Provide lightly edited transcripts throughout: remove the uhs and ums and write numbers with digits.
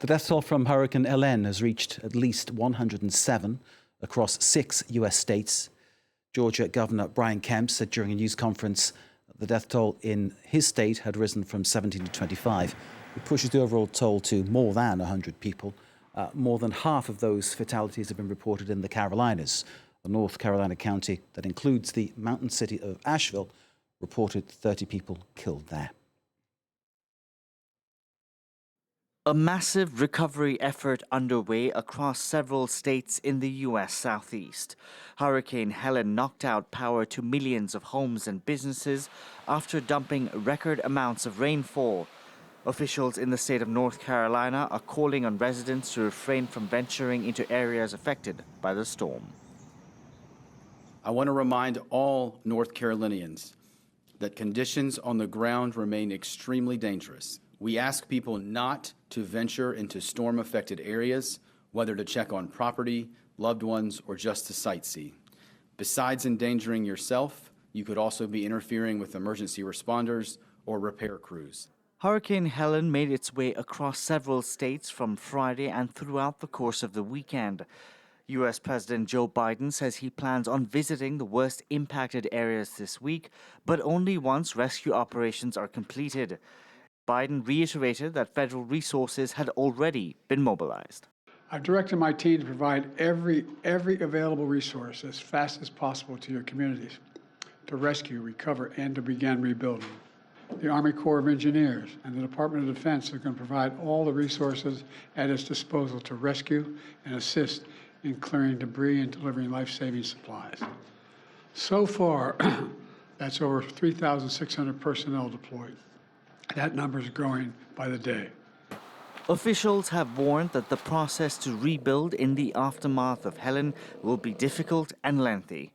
The death toll from Hurricane Helene has reached at least 107 across 6 U.S. states. Georgia Governor Brian Kemp said during a news conference the death toll in his state had risen from 17 to 25. It pushes the overall toll to more than 100 people. More than half of those fatalities have been reported in the Carolinas. A North Carolina county that includes the mountain city of Asheville reported 30 people killed there. A massive recovery effort underway across several states in the U.S. Southeast. Hurricane Helene knocked out power to millions of homes and businesses after dumping record amounts of rainfall. Officials in the state of North Carolina are calling on residents to refrain from venturing into areas affected by the storm. I want to remind all North Carolinians that conditions on the ground remain extremely dangerous. We ask people not to venture into storm-affected areas, whether to check on property, loved ones, or just to sightsee. Besides endangering yourself, you could also be interfering with emergency responders or repair crews. Hurricane Helene made its way across several states from Friday and throughout the course of the weekend. U.S. President Joe Biden says he plans on visiting the worst impacted areas this week, but only once rescue operations are completed. Biden reiterated that federal resources had already been mobilized. I've directed my team to provide every available resource as fast as possible to your communities to rescue, recover, and to begin rebuilding. The Army Corps of Engineers and the Department of Defense are going to provide all the resources at its disposal to rescue and assist in clearing debris and delivering life-saving supplies. So far, that's over 3,600 personnel deployed. That number is growing by the day. Officials have warned that the process to rebuild in the aftermath of Helene will be difficult and lengthy.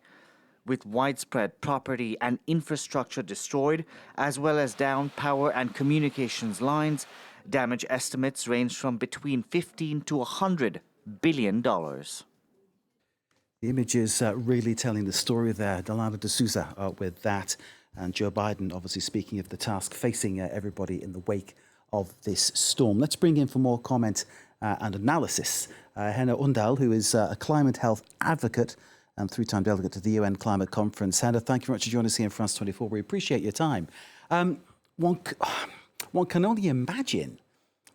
With widespread property and infrastructure destroyed, as well as downed power and communications lines, damage estimates range from between $15 to $100 billion. The image is really telling the story there. Delano D'Souza with that. And Joe Biden obviously speaking of the task facing everybody in the wake of this storm. Let's bring in for more comment and analysis Henna Hundal, who is a climate health advocate and three-time delegate to the UN Climate Conference. Henna, thank you very much for joining us here in France 24. We appreciate your time. One can only imagine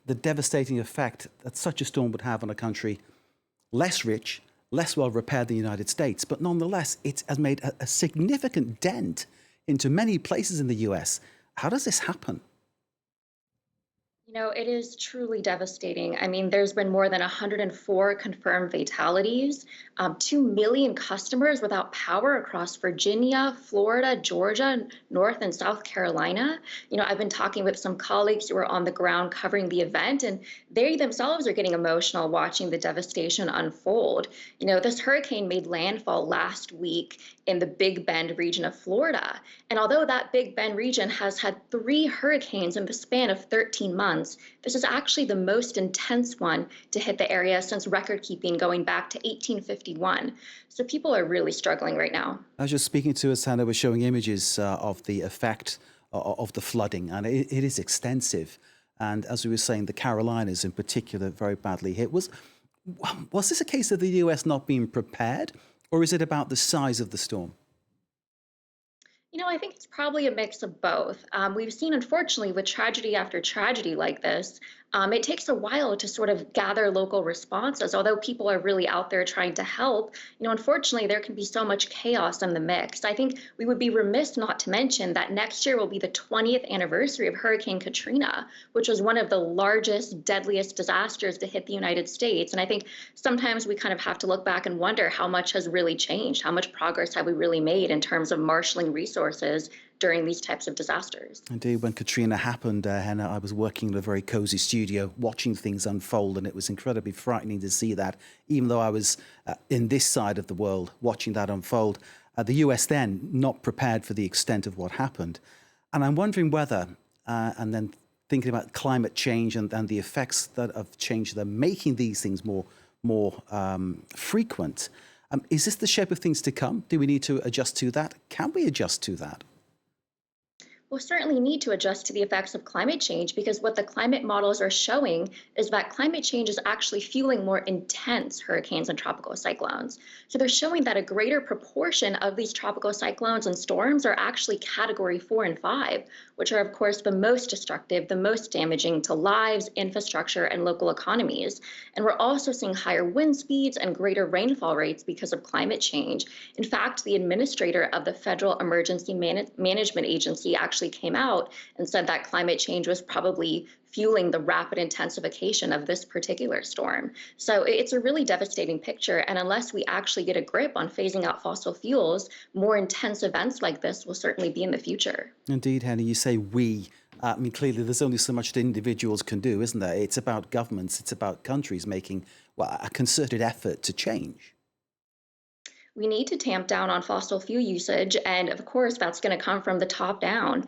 the devastating effect that such a storm would have on a country less rich, less well repaired than the United States, but nonetheless it has made a significant dent into many places in the US. How does this happen? You know, it is truly devastating. I mean, there's been more than 104 confirmed fatalities, 2 million customers without power across Virginia, Florida, Georgia, North and South Carolina. You know, I've been talking with some colleagues who are on the ground covering the event, and they themselves are getting emotional watching the devastation unfold. You know, this hurricane made landfall last week in the Big Bend region of Florida. And although that Big Bend region has had 3 hurricanes in the span of 13 months, this is actually the most intense one to hit the area since record keeping going back to 1851. So people are really struggling right now. As you're speaking to us, Hannah, we're showing images of the effect of the flooding, and it is extensive. And as we were saying, the Carolinas in particular very badly hit. Was this a case of the US not being prepared, or is it about the size of the storm? You know, I think it's probably a mix of both. We've seen, unfortunately, with tragedy after tragedy like this, it takes a while to sort of gather local responses. Although people are really out there trying to help, you know, unfortunately, there can be so much chaos in the mix. I think we would be remiss not to mention that next year will be the 20th anniversary of Hurricane Katrina, which was one of the largest, deadliest disasters to hit the United States. And I think sometimes we kind of have to look back and wonder how much has really changed, how much progress have we really made in terms of marshaling resources during these types of disasters. Indeed, when Katrina happened, Henna, I was working in a very cosy studio watching things unfold, and it was incredibly frightening to see that, even though I was in this side of the world watching that unfold. The US then not prepared for the extent of what happened. And I'm wondering whether, and then thinking about climate change and the effects that of change that are making these things more frequent, is this the shape of things to come? Do we need to adjust to that? Can we adjust to that? We'll certainly need to adjust to the effects of climate change because what the climate models are showing is that climate change is actually fueling more intense hurricanes and tropical cyclones. So they're showing that a greater proportion of these tropical cyclones and storms are actually category 4 and 5, which are, of course, the most destructive, the most damaging to lives, infrastructure, and local economies. And we're also seeing higher wind speeds and greater rainfall rates because of climate change. In fact, the administrator of the Federal Emergency Management Agency actually came out and said that climate change was probably fueling the rapid intensification of this particular storm. So it's a really devastating picture. And unless we actually get a grip on phasing out fossil fuels, more intense events like this will certainly be in the future. Indeed, Henny, you say we. I mean, clearly there's only so much that individuals can do, isn't there? It's about governments, it's about countries making a concerted effort to change. We need to tamp down on fossil fuel usage. And of course, that's going to come from the top down.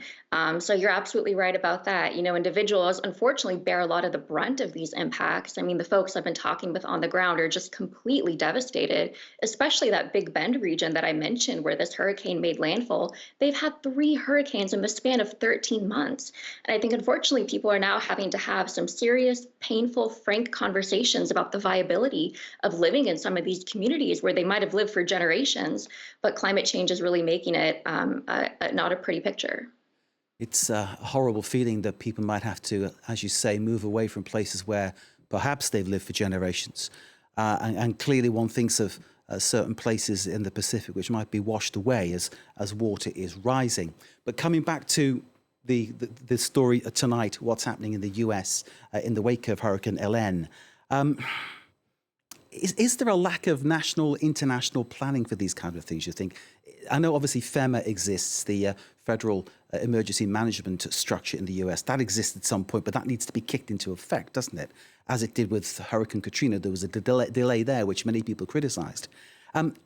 So you're absolutely right about that. Individuals unfortunately bear a lot of the brunt of these impacts. I mean, the folks I've been talking with on the ground are just completely devastated, especially that Big Bend region that I mentioned where this hurricane made landfall. They've had 3 hurricanes in the span of 13 months. And I think unfortunately, people are now having to have some serious, painful, frank conversations about the viability of living in some of these communities where they might have lived for generations, but climate change is really making it not a pretty picture. It's a horrible feeling that people might have to, as you say, move away from places where perhaps they've lived for generations. And clearly one thinks of certain places in the Pacific which might be washed away as water is rising. But coming back to the story tonight, what's happening in the US in the wake of Hurricane Helene, is there a lack of national, international planning for these kind of things, you think? I know obviously FEMA exists, the Federal Emergency Management Structure in the US. That exists at some point, but that needs to be kicked into effect, doesn't it? As it did with Hurricane Katrina, there was a delay there, which many people criticized.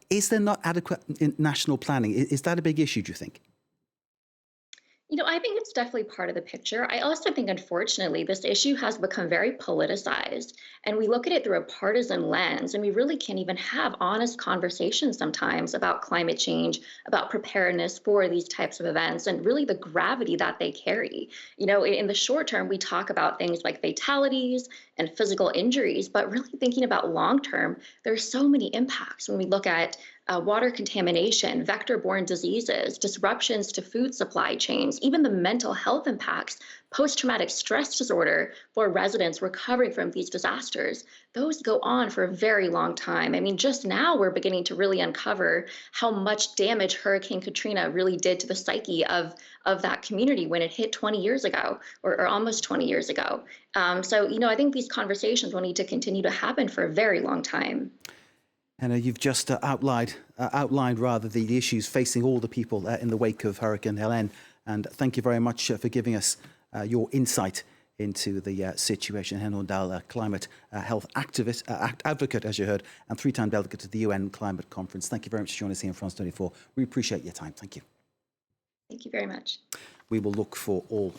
Is there not adequate national planning? Is that a big issue, do you think? I think it's definitely part of the picture. I also think, unfortunately, this issue has become very politicized, and we look at it through a partisan lens, and we really can't even have honest conversations sometimes about climate change, about preparedness for these types of events, and really the gravity that they carry. In the short term, we talk about things like fatalities and physical injuries, but really thinking about long term, there's so many impacts when we look at water contamination, vector-borne diseases, disruptions to food supply chains, even the mental health impacts, post-traumatic stress disorder for residents recovering from these disasters. Those go on for a very long time. I mean, just now we're beginning to really uncover how much damage Hurricane Katrina really did to the psyche of that community when it hit 20 years ago or almost 20 years ago. I think these conversations will need to continue to happen for a very long time. Henna, you've just outlined the issues facing all the people in the wake of Hurricane Helene. And thank you very much for giving us your insight into the situation. Henna Hundal, climate health advocate, as you heard, and 3-time delegate to the UN Climate Conference. Thank you very much for joining us here in France 24. We appreciate your time. Thank you. Thank you very much. We will look for all